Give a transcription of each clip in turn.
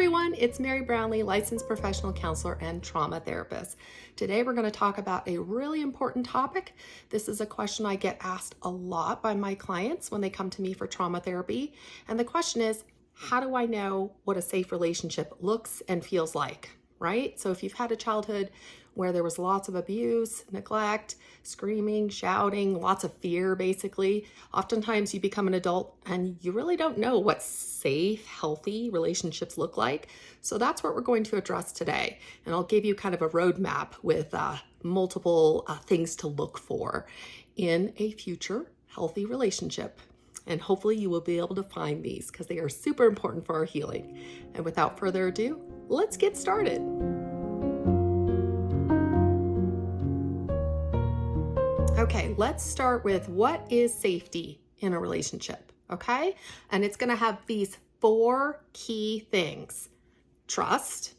everyone, it's Mary Brownlee, licensed professional counselor and trauma therapist. Today we're going to talk about a really important topic. This is a question I get asked a lot by my clients when they come to me for trauma therapy. And the question is, how do I know what a safe relationship looks and feels like, right? So if you've had a childhood where there was lots of abuse, neglect, screaming, shouting, lots of fear, basically, oftentimes you become an adult and you really don't know what safe, healthy relationships look like. So that's what we're going to address today. And I'll give you kind of a roadmap with multiple things to look for in a future healthy relationship. And hopefully you will be able to find these because they are super important for our healing. And without further ado, let's get started. Okay, let's start with what is safety in a relationship, okay? And it's gonna have these 4 key things. Trust.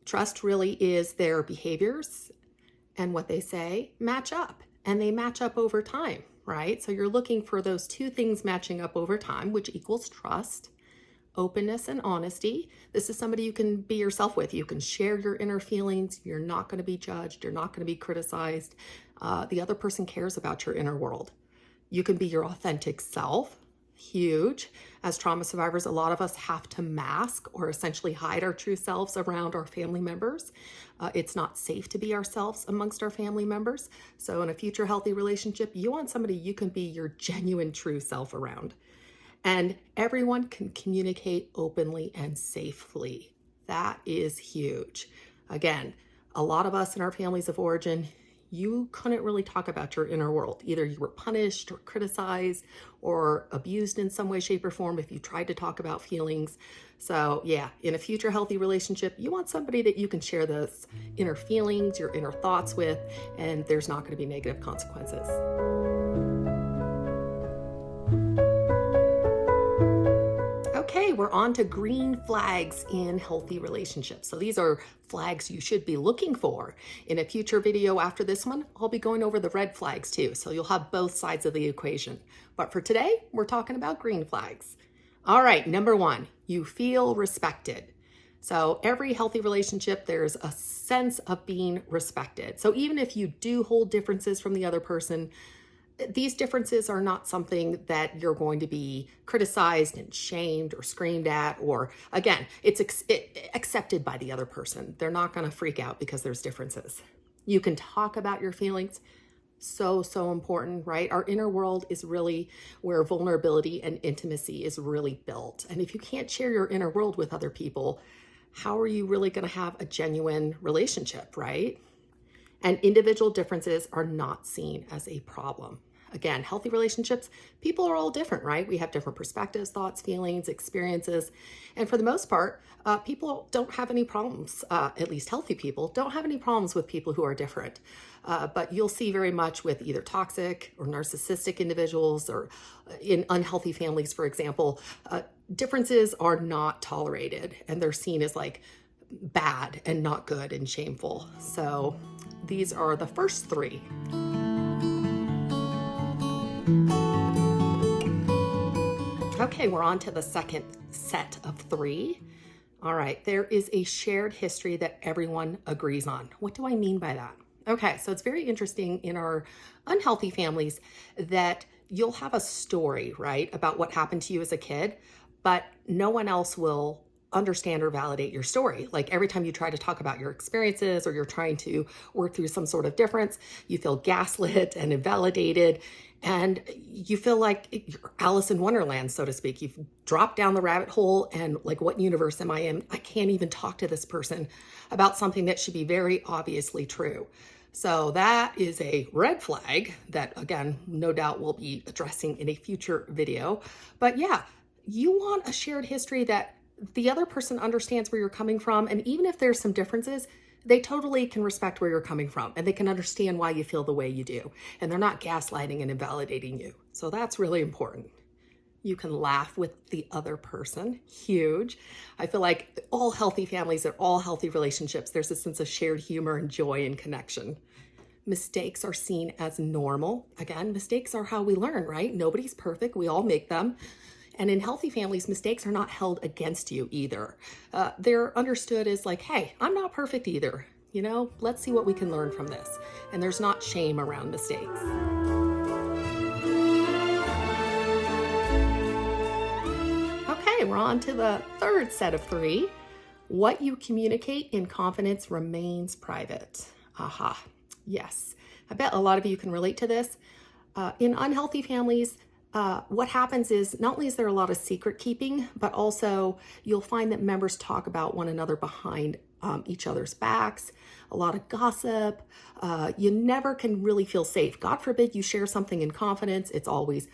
Trust really is their behaviors and what they say match up, and they match up over time, right? So you're looking for those 2 things matching up over time, which equals trust. Openness and honesty. This is somebody you can be yourself with. You can share your inner feelings. You're not going to be judged. You're not going to be criticized. The other person cares about your inner world. You can be your authentic self. Huge. As trauma survivors, a lot of us have to mask or essentially hide our true selves around our family members. It's not safe to be ourselves amongst our family members. So in a future healthy relationship, you want somebody you can be your genuine true self around. And everyone can communicate openly and safely. That is huge. Again, a lot of us in our families of origin, you couldn't really talk about your inner world. Either you were punished or criticized or abused in some way, shape, or form if you tried to talk about feelings. So yeah, in a future healthy relationship, you want somebody that you can share those inner feelings, your inner thoughts with, and there's not going to be negative consequences. Okay, we're on to green flags in healthy relationships. So these are flags you should be looking for. In a future video after this one, I'll be going over the red flags too. So you'll have both sides of the equation. But for today, we're talking about green flags. All right, number 1, you feel respected. So every healthy relationship, there's a sense of being respected. So even if you do hold differences from the other person, these differences are not something that you're going to be criticized and shamed or screamed at, or again, it's accepted by the other person. They're not going to freak out because there's differences. You can talk about your feelings. So important, right? Our inner world is really where vulnerability and intimacy is really built. And if you can't share your inner world with other people, how are you really going to have a genuine relationship, right? And individual differences are not seen as a problem. Again, healthy relationships, people are all different, right? We have different perspectives, thoughts, feelings, experiences. And for the most part, people don't have any problems, at least healthy people don't have any problems with people who are different. But you'll see very much with either toxic or narcissistic individuals or in unhealthy families, for example, differences are not tolerated and they're seen as like bad and not good and shameful. So these are the first 3. Okay, we're on to the second set of 3. All right, there is a shared history that everyone agrees on. What do I mean by that? Okay, so it's very interesting in our unhealthy families that you'll have a story, right, about what happened to you as a kid, but no one else will understand or validate your story. Like every time you try to talk about your experiences or you're trying to work through some sort of difference, you feel gaslit and invalidated, and you feel like you're Alice in Wonderland, so to speak. You've dropped down the rabbit hole and like, what universe am I in? I can't even talk to this person about something that should be very obviously true. So that is a red flag that, again, no doubt we'll be addressing in a future video. But yeah, you want a shared history that the other person understands where you're coming from. And even if there's some differences, they totally can respect where you're coming from and they can understand why you feel the way you do. And they're not gaslighting and invalidating you. So that's really important. You can laugh with the other person. Huge. I feel like all healthy families and all healthy relationships, there's a sense of shared humor and joy and connection. Mistakes are seen as normal. Again, mistakes are how we learn, right? Nobody's perfect. We all make them. And in healthy families, mistakes are not held against you either. They're understood as like, hey, I'm not perfect either. Let's see what we can learn from this. And there's not shame around mistakes. Okay, we're on to the third set of 3. What you communicate in confidence remains private. Aha, yes. I bet a lot of you can relate to this. In unhealthy families, what happens is not only is there a lot of secret keeping, but also you'll find that members talk about one another behind each other's backs, a lot of gossip. You never can really feel safe. God forbid you share something in confidence. It's always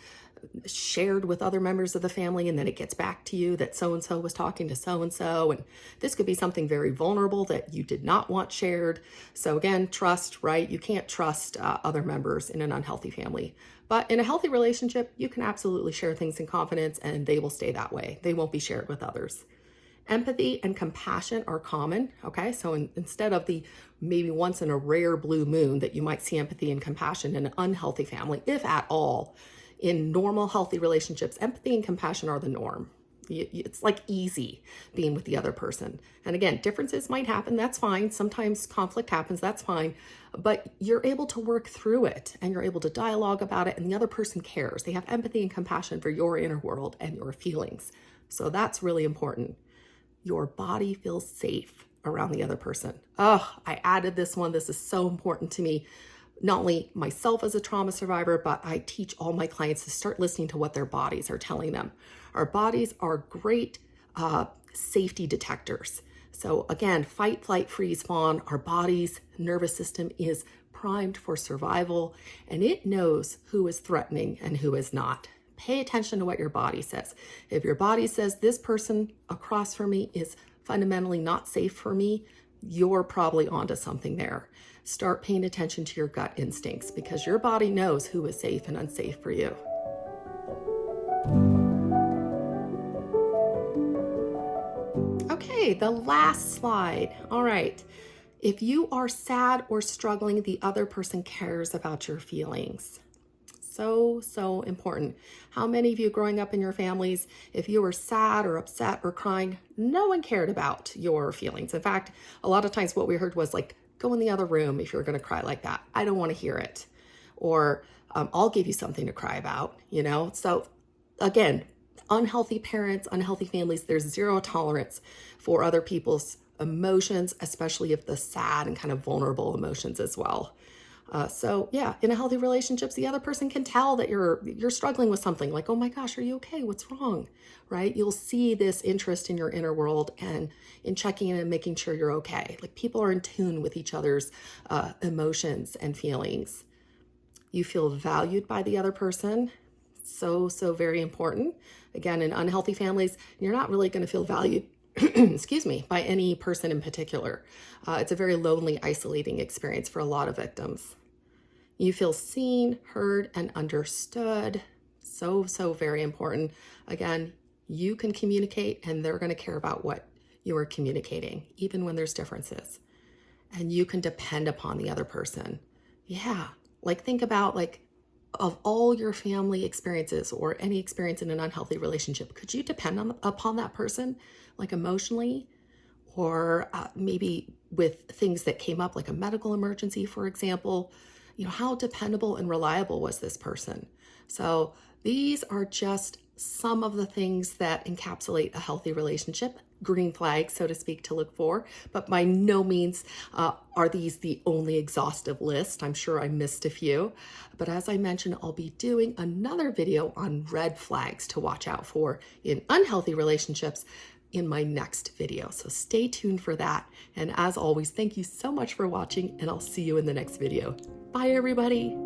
shared with other members of the family, and then it gets back to you that so-and-so was talking to so-and-so, and this could be something very vulnerable that you did not want shared. So again, trust, right? You can't trust other members in an unhealthy family. But in a healthy relationship, you can absolutely share things in confidence, and they will stay that way. They won't be shared with others. Empathy and compassion are common, okay? So instead of the maybe once in a rare blue moon that you might see empathy and compassion in an unhealthy family, if at all, in normal, healthy relationships, empathy and compassion are the norm. It's like easy being with the other person. And again, differences might happen. That's fine. Sometimes conflict happens. That's fine. But you're able to work through it, and you're able to dialogue about it, and the other person cares. They have empathy and compassion for your inner world and your feelings. So that's really important. Your body feels safe around the other person. Oh, I added this one. This is so important to me. Not only myself as a trauma survivor, but I teach all my clients to start listening to what their bodies are telling them. Our bodies are great safety detectors. So again, fight, flight, freeze, fawn, our body's nervous system is primed for survival, and it knows who is threatening and who is not. Pay attention to what your body says. If your body says this person across from me is fundamentally not safe for me, you're probably onto something there. Start paying attention to your gut instincts, because your body knows who is safe and unsafe for you. Okay, the last slide. All right. If you are sad or struggling, the other person cares about your feelings. So important. How many of you growing up in your families, if you were sad or upset or crying, no one cared about your feelings? In fact, a lot of times what we heard was like, go in the other room if you're going to cry like that. I don't want to hear it. Or I'll give you something to cry about, So again, unhealthy parents, unhealthy families, there's zero tolerance for other people's emotions, especially if the sad and kind of vulnerable emotions as well. So yeah, in a healthy relationships, the other person can tell that you're struggling with something, like, oh my gosh, are you okay? What's wrong? Right? You'll see this interest in your inner world and in checking in and making sure you're okay. Like, people are in tune with each other's emotions and feelings. You feel valued by the other person. So very important. Again, in unhealthy families, you're not really going to feel valued excuse me, by any person in particular. It's a very lonely, isolating experience for a lot of victims. You feel seen, heard, and understood. So very important. Again, you can communicate, and they're going to care about what you are communicating, even when there's differences. And you can depend upon the other person. Yeah, like think about of all your family experiences or any experience in an unhealthy relationship, could you depend upon that person, like emotionally, or maybe with things that came up, like a medical emergency, for example? How dependable and reliable was this person? So these are just some of the things that encapsulate a healthy relationship, green flags, so to speak, to look for, but by no means are these the only exhaustive list. I'm sure I missed a few, but as I mentioned, I'll be doing another video on red flags to watch out for in unhealthy relationships in my next video. So stay tuned for that. And as always, thank you so much for watching, and I'll see you in the next video. Bye, everybody.